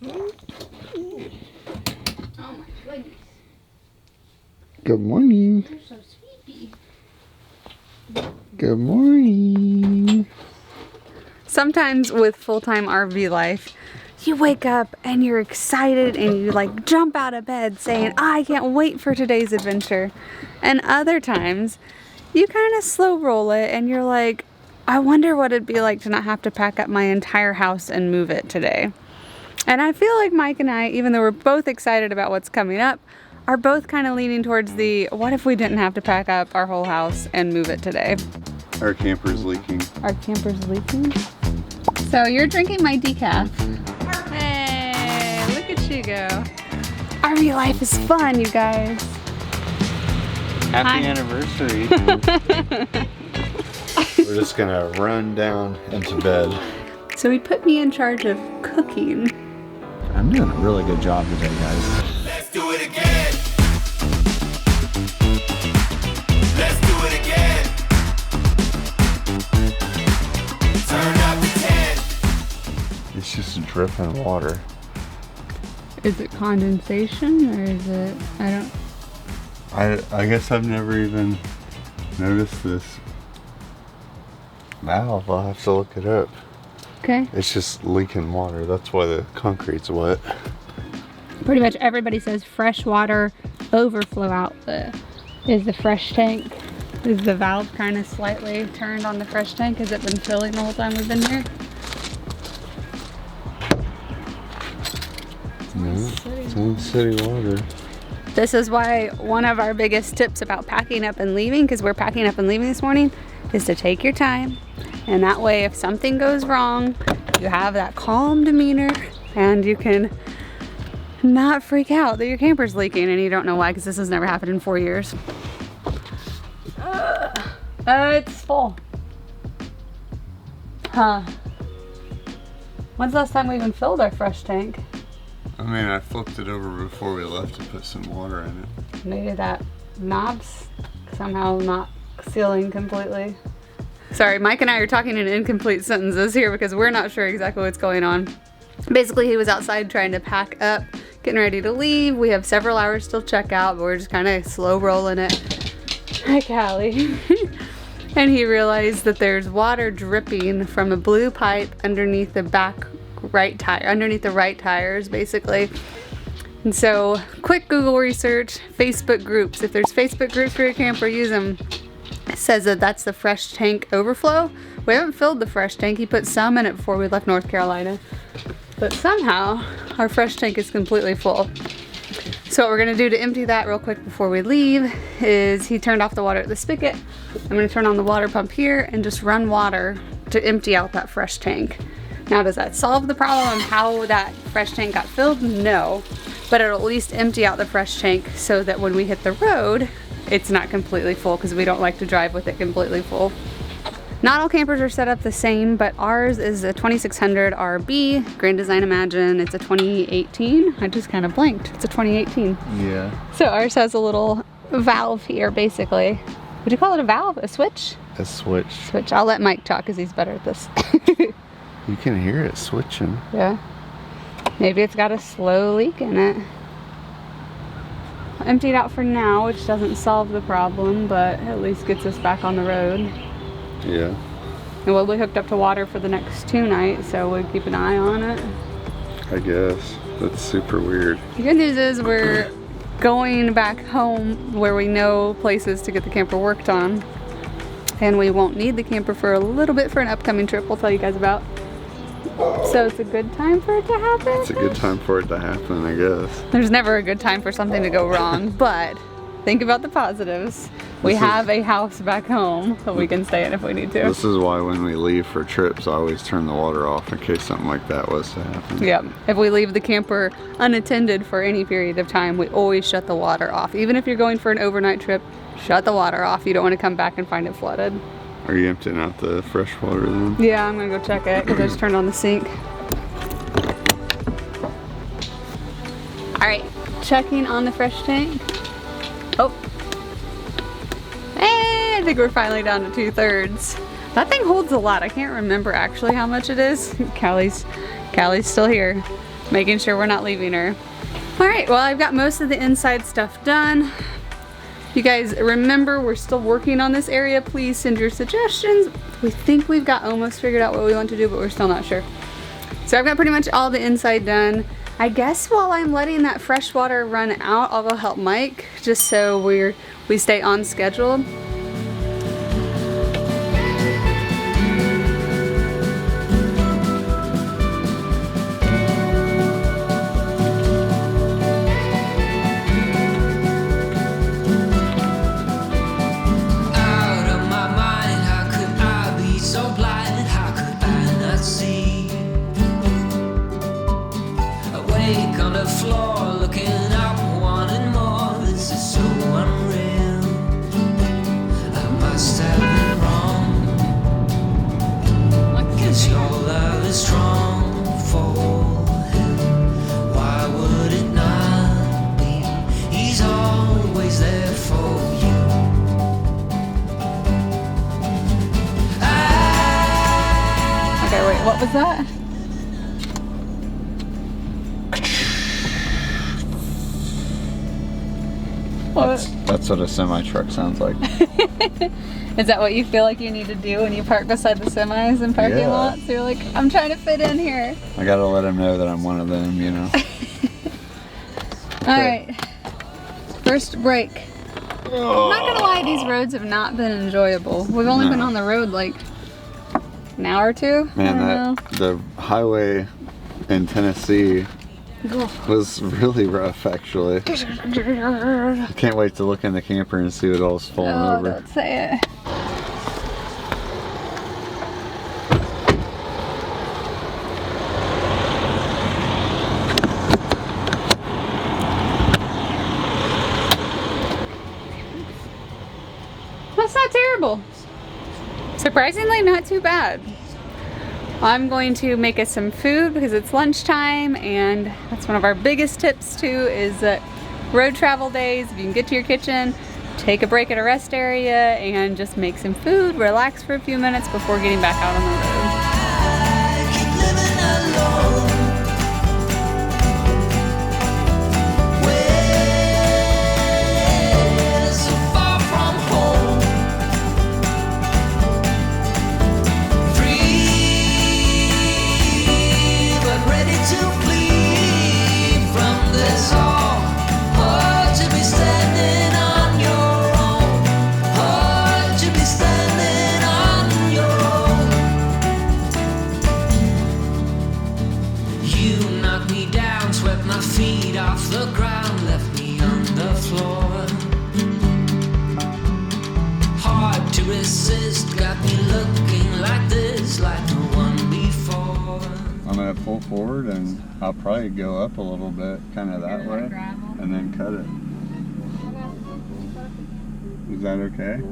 Oh my goodness. Good morning. You're so sleepy. Good morning. Sometimes with full-time RV life, you wake up and you're excited and you like jump out of bed saying, I can't wait for today's adventure. And other times, you kind of slow roll it and you're like, I wonder what it'd be like to not have to pack up my entire house and move it today. And I feel like Mike and I, even though we're both excited about what's coming up, are both kind of leaning towards the, what if we didn't have to pack up our whole house and move it today? Our camper's leaking. Our camper's leaking? So you're drinking my decaf. Hey, look at you go. RV life is fun, you guys. Happy anniversary. We're just gonna run down into bed. So he put me in charge of cooking. I'm doing a really good job today, guys. Let's do it again. Let's do it again. Turn up to 10. It's just dripping water. Is it condensation or is it, I guess I've never even noticed this valve. I'll have to look it up. okay. It's just leaking water. That's why the concrete's wet. Pretty much everybody says freshwater overflow outlet is the fresh tank. Is the valve kind of slightly turned on the fresh tank? Has it been filling the whole time we've been here? No, it's in city water. This is why one of our biggest tips about packing up and leaving, because we're packing up and leaving this morning, is to take your time. And that way, if something goes wrong, you have that calm demeanor and you can not freak out that your camper's leaking and you don't know why, because this has never happened in 4 years. It's full. Huh. When's the last time we even filled our fresh tank? I mean, I flipped it over before we left to put some water in it. Maybe that knob's somehow not sealing completely. Sorry, Mike and I are talking in incomplete sentences here because we're not sure exactly what's going on. Basically, he was outside trying to pack up, getting ready to leave. We have several hours till checkout, but we're just kind of slow rolling it. Hi, Callie. And he realized that there's water dripping from a blue pipe underneath the back right tire, underneath the right tires, basically. And so, quick Google research, Facebook groups. If there's Facebook groups for your camper, use them. It says that that's the fresh tank overflow. We haven't filled the fresh tank. He put some in it before we left North Carolina. But somehow, our fresh tank is completely full. So what we're gonna do to empty that real quick before we leave is he turned off the water at the spigot. I'm gonna turn on the water pump here and just run water to empty out that fresh tank. Now, does that solve the problem of how that fresh tank got filled? No, but it'll at least empty out the fresh tank so that when we hit the road, it's not completely full, because we don't like to drive with it completely full. Not all campers are set up the same, but ours is a 2600 RB, Grand Design Imagine. It's a 2018. I just kind of blanked. It's a 2018. Yeah. So ours has a little valve here, basically. Would you call it a valve? A switch? A switch. Switch. I'll let Mike talk because he's better at this. You can hear it switching. Yeah. Maybe it's got a slow leak in it. Emptied out for now, which doesn't solve the problem, but at least gets us back on the road. Yeah. And we'll be hooked up to water for the next 2 nights, so we'll keep an eye on it. I guess. That's super weird. The good news is we're going back home where we know places to get the camper worked on. And we won't need the camper for a little bit for an upcoming trip we'll tell you guys about. So it's a good time for it to happen? It's a good time for it to happen, I guess. There's never a good time for something to go wrong, but think about the positives. We have a house back home that we can stay in if we need to. This is why when we leave for trips, I always turn the water off in case something like that was to happen. Yep. If we leave the camper unattended for any period of time, we always shut the water off. Even if you're going for an overnight trip, shut the water off. You don't want to come back and find it flooded. Are you emptying out the fresh water then? Yeah, I'm gonna go check it because I just turned on the sink. All right, checking on the fresh tank. Oh, hey, I think we're finally down to 2/3. That thing holds a lot. I can't remember actually how much it is. Callie's still here. making sure we're not leaving her. All right, well, I've got most of the inside stuff done. You guys remember, we're still working on this area. Please send your suggestions. We think we've got almost figured out what we want to do, but we're still not sure. So I've got pretty much all the inside done. I guess while I'm letting that fresh water run out, I'll go help Mike, just so we stay on schedule. On the floor, looking up, wanting more. This is so unreal. I must have been wrong. Guess your love is strong for him. Why would it not be? He's always there for you. Okay, wait, what was that? That's what a semi-truck sounds like. Is that what you feel like you need to do when you park beside the semis in parking lots? You're like, I'm trying to fit in here. I gotta let him know that I'm one of them, you know. Alright. First break. I'm not gonna lie, these roads have not been enjoyable. We've only been on the road like an hour or two. Man, the highway in Tennessee was really rough, actually. I can't wait to look in the camper and see what all's falling over. Don't say it. That's not terrible. Surprisingly, not too bad. I'm going to make us some food because it's lunchtime, and that's one of our biggest tips too, is that road travel days, if you can get to your kitchen, take a break at a rest area and just make some food, relax for a few minutes before getting back out on the road. I keep living alone. Way so far from home. Free, but ready to flee from this all. Hard to be standing on your own. Hard to be standing on your own. You knocked me down, swept my feet off the ground, left me on the floor. Hard to resist, got me looking like this, like no one before. I'm gonna pull forward and I'll probably go up a little bit, kind of that way, and then cut it. Is that okay?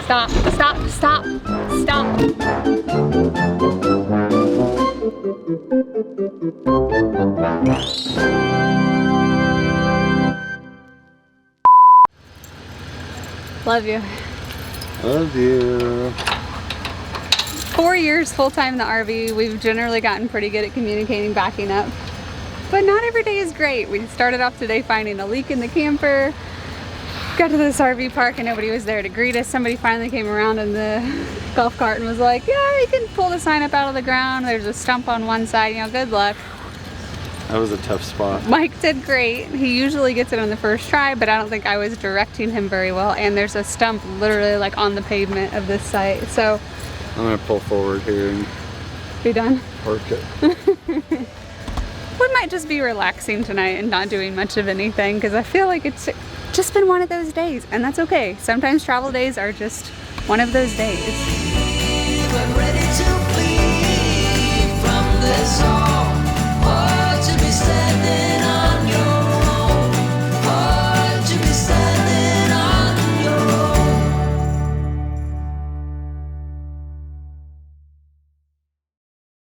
Stop, stop, stop, stop. Love you. Love you. 4 years full-time in the RV, we've generally gotten pretty good at communicating, backing up. But not every day is great. We started off today finding a leak in the camper. Got to this RV park and nobody was there to greet us. Somebody finally came around in the golf cart and was like, yeah, you can pull the sign up out of the ground. There's a stump on one side, you know, good luck. That was a tough spot. Mike did great. He usually gets it on the first try, but I don't think I was directing him very well. And there's a stump literally like on the pavement of this site. So I'm gonna pull forward here and be done. work it. might just be relaxing tonight and not doing much of anything because I feel like it's just been one of those days, and that's okay. Sometimes travel days are just one of those days. But ready to